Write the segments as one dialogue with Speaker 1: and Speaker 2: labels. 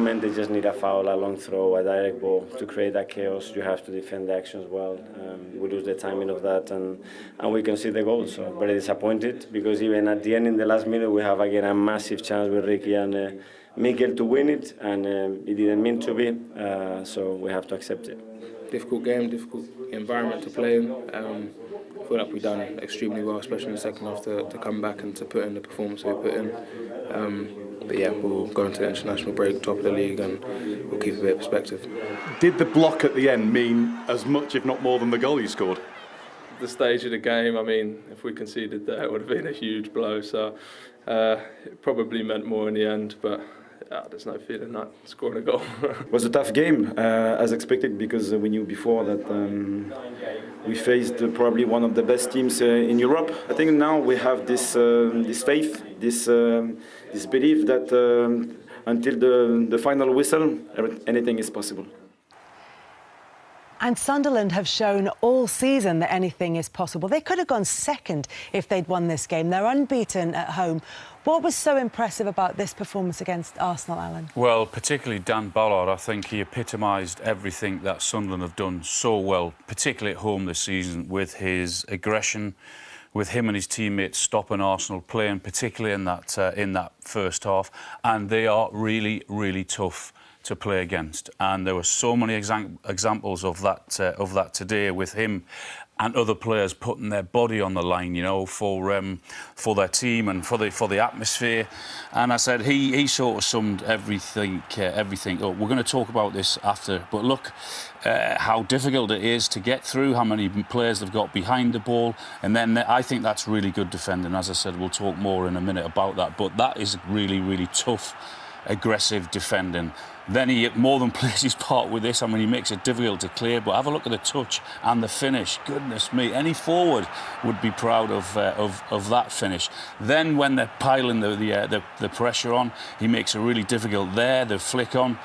Speaker 1: moment, they just need a foul, a long throw, a direct ball to create that chaos. You have to defend the actions well. We lose the timing of that, and we can see the goal. So very disappointed, because even at the end, in the last minute, we have again a massive chance with Ricky and Miguel to win it, and it didn't mean to be, so we have to accept it.
Speaker 2: Difficult game, difficult environment to play in. I feel like we've done extremely well, especially in the second half, to come back and to put in the performance we put in. But yeah, we'll go into the international break, top of the league, and we'll keep a bit of perspective.
Speaker 3: Did the block at the end mean as much, if not more, than the goal you scored?
Speaker 4: The stage of the game, I mean, if we conceded there, it would have been a huge blow. So it probably meant more in the end, but there's no feeling like scoring a goal.
Speaker 5: It was a tough game, as expected, because we knew before that we faced probably one of the best teams in Europe. I think now we have this faith, this belief that until the final whistle, anything is possible.
Speaker 6: And Sunderland have shown all season that anything is possible. They could have gone second if they'd won this game. They're unbeaten at home. What was so impressive about this performance against Arsenal, Alan?
Speaker 7: Well, particularly Dan Ballard. I think he epitomised everything that Sunderland have done so well, particularly at home this season, with his aggression, with him and his teammates stopping Arsenal playing, particularly in that first half. And they are really, really tough to play against, and there were so many examples of that today, with him and other players putting their body on the line, you know, for their team and for the atmosphere. And I said he sort of summed everything up. We're going to talk about this after, but look how difficult it is to get through, how many players they've got behind the ball, and then I think that's really good defending. As I said, we'll talk more in a minute about that, but that is really, really tough, aggressive defending. Then he more than plays his part with this. I mean, he makes it difficult to clear, but have a look at the touch and the finish. Goodness me, any forward would be proud of that finish. Then when they're piling the pressure on, he makes it really difficult there. The flick on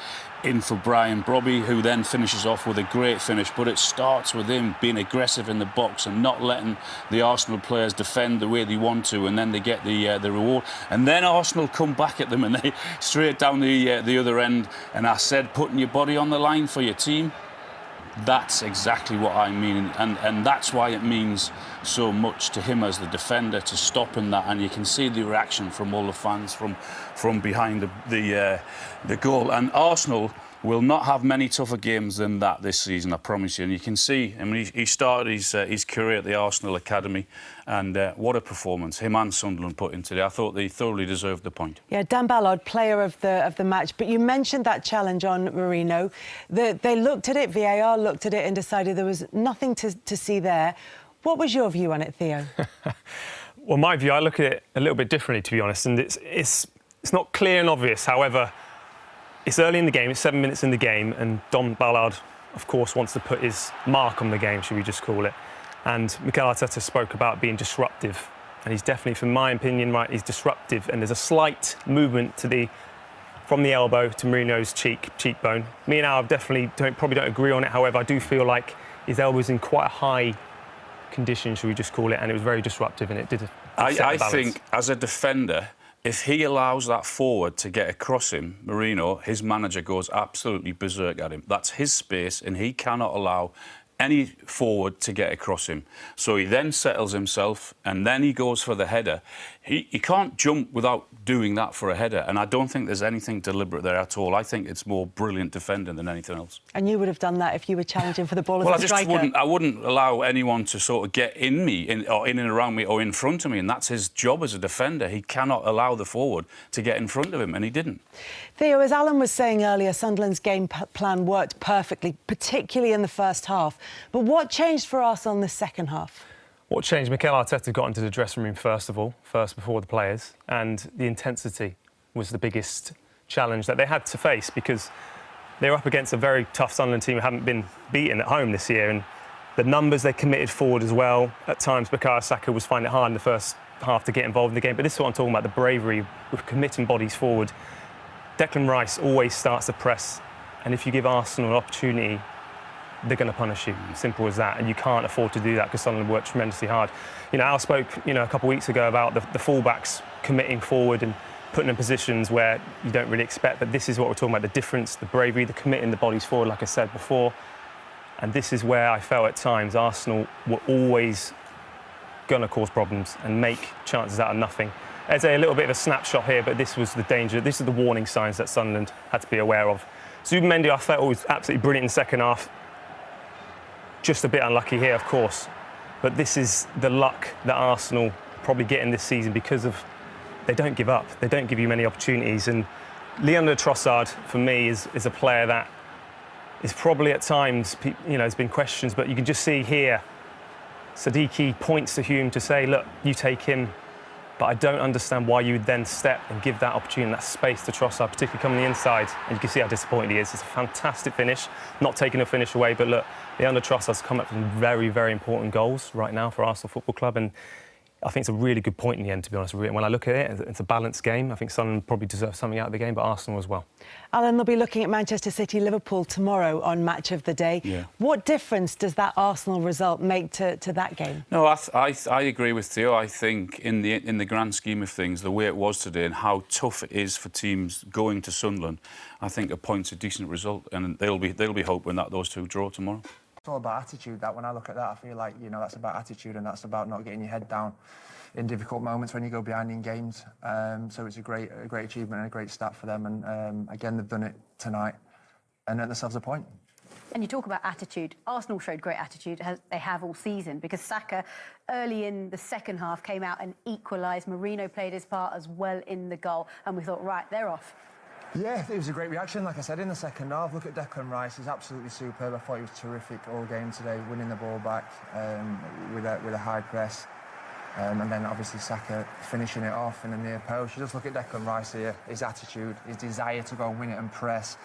Speaker 7: in for Brian Brobby, who then finishes off with a great finish. But it starts with him being aggressive in the box and not letting the Arsenal players defend the way they want to, and then they get the reward. And then Arsenal come back at them, and they straight down the other end. And I said, putting your body on the line for your team, that's exactly what I mean, and that's why it means so much to him as the defender, to stopping that. And you can see the reaction from all the fans from behind the goal. And Arsenal will not have many tougher games than that this season, I promise you. And you can see, I mean, he started his career at the Arsenal Academy, and what a performance him and Sunderland put in today. I thought they thoroughly deserved the point. Yeah, Dan Ballard, player of the match. But you mentioned that challenge on Marino. They looked at it, VAR looked at it and decided there was nothing to see there. What was your view on it, Theo?
Speaker 8: Well, my view, I look at it a little bit differently, to be honest, and it's not clear and obvious. However, it's early in the game, it's 7 minutes in the game, and Don Ballard, of course, wants to put his mark on the game, should we just call it. And Mikel Arteta spoke about being disruptive, and he's definitely, from my opinion, right, he's disruptive, and there's a slight movement from the elbow to Marino's cheekbone. Me and Al definitely probably don't agree on it. However, I do feel like his elbow's in quite a high condition, should we just call it, and it was very disruptive, and it did
Speaker 7: I think, as a defender, if he allows that forward to get across him, Marino, his manager goes absolutely berserk at him. That's his space, and he cannot allow any forward to get across him. So he then settles himself, and then he goes for the header. He can't jump without doing that for a header, and I don't think there's anything deliberate there at all. I think it's more brilliant defending than anything else. And you would have done that if you were challenging for the ball as a striker? Well, I wouldn't allow anyone to sort of get in me, or in and around me, or in front of me, and that's his job as a defender. He cannot allow the forward to get in front of him, and he didn't.
Speaker 6: Theo, as Alan was saying earlier, Sunderland's game plan worked perfectly, particularly in the first half. But what changed for Arsenal in the second half?
Speaker 8: What changed? Mikel Arteta got into the dressing room first before the players, and the intensity was the biggest challenge that they had to face, because they were up against a very tough Sunderland team who haven't been beaten at home this year, and the numbers they committed forward as well. At times, Bukayo Saka was finding it hard in the first half to get involved in the game, but this is what I'm talking about, the bravery with committing bodies forward. Declan Rice always starts to press, and if you give Arsenal an opportunity, they're going to punish you. Simple as that. And you can't afford to do that because Sunderland worked tremendously hard. You know, Al spoke, a couple of weeks ago about the fullbacks committing forward, and putting in positions where you don't really expect. But this is what we're talking about, the difference, the bravery, the committing the bodies forward, like I said before. And this is where I felt at times Arsenal were always going to cause problems and make chances out of nothing. There's a little bit of a snapshot here, but this was the danger. This is the warning signs that Sunderland had to be aware of. Zubimendi, I felt, was absolutely brilliant in the second half. Just a bit unlucky here, of course. But this is the luck that Arsenal probably get in this season because of they don't give up. They don't give you many opportunities. And Leandro Trossard, for me, is a player that is probably at times, there's been questions, but you can just see here, Sadiki points to Hume to say, look, you take him. But I don't understand why you would then step and give that opportunity, that space to Trossard, particularly coming the inside. And you can see how disappointed he is. It's a fantastic finish, not taking a finish away. But look, Leandro Trossard's come up with some very, very important goals right now for Arsenal Football Club. And I think it's a really good point in the end, to be honest. When I look at it, it's a balanced game. I think Sunderland probably deserves something out of the game, but Arsenal as well.
Speaker 6: Alan, they'll be looking at Manchester City-Liverpool tomorrow on Match of the Day.
Speaker 7: Yeah.
Speaker 6: What difference does that Arsenal result make to that game?
Speaker 7: No, I agree with Theo. I think in the grand scheme of things, the way it was today and how tough it is for teams going to Sunderland, I think a point's a decent result, and they'll be hoping that those two draw tomorrow.
Speaker 9: It's all about attitude. That when I look at that, I feel like that's about attitude, and that's about not getting your head down in difficult moments when you go behind in games. So it's a great achievement and a great stat for them. And again, they've done it tonight and earned themselves a point.
Speaker 10: And you talk about attitude. Arsenal showed great attitude, as they have all season, because Saka, early in the second half, came out and equalised. Marino played his part as well in the goal, and we thought, right, they're off.
Speaker 9: Yeah, it was a great reaction. Like I said, in the second half, look at Declan Rice. He's absolutely superb. I thought he was terrific all game today, winning the ball back with a high press. And then obviously Saka finishing it off in a near post. You just look at Declan Rice here, his attitude, his desire to go and win it and press.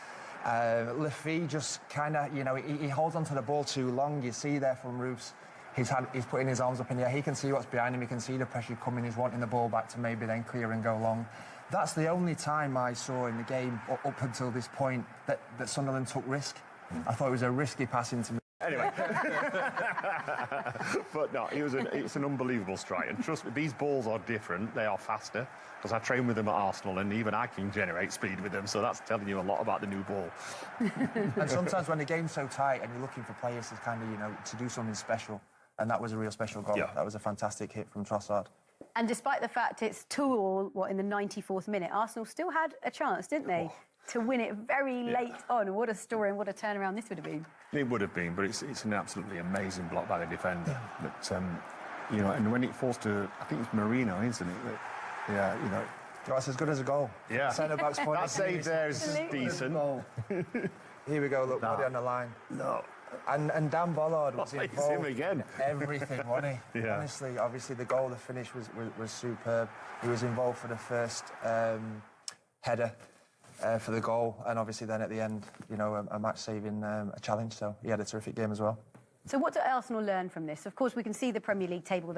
Speaker 9: Lafy just kind of, he holds onto the ball too long. You see there from Roofs, he's putting his arms up in the air. He can see what's behind him. He can see the pressure coming. He's wanting the ball back to maybe then clear and go long. That's the only time I saw in the game up until this point that Sunderland took risk. I thought it was a risky passing to me.
Speaker 3: Anyway, but no, it's an unbelievable strike. And trust me, these balls are different. They are faster because I train with them at Arsenal, and even I can generate speed with them. So that's telling you a lot about the new ball.
Speaker 9: And sometimes when the game's so tight and you're looking for players to kind of, to do something special, and that was a real special goal.
Speaker 3: Yeah.
Speaker 9: That was a fantastic hit from Trossard.
Speaker 10: And despite the fact it's 2-2, in the 94th minute, Arsenal still had a chance, didn't they, to win it very late on. What a story and what a turnaround this would have been.
Speaker 3: It would have been, but it's an absolutely amazing block by the defender. But and when it falls to, I think it's Marino, isn't it? That,
Speaker 9: That's as good as a goal.
Speaker 3: Yeah.
Speaker 9: Centre-back's point.
Speaker 3: That save there is decent.
Speaker 9: Here we go, look, body on the line.
Speaker 3: No.
Speaker 9: And Dan Bollard was
Speaker 3: It's
Speaker 9: involved
Speaker 3: him again.
Speaker 9: everything, wasn't he?
Speaker 3: Yeah.
Speaker 9: Honestly, obviously the goal, the finish was superb. He was involved for the first header for the goal, and obviously then at the end, a match-saving a challenge. So he had a terrific game as well.
Speaker 10: So what do Arsenal learn from this? Of course, we can see the Premier League table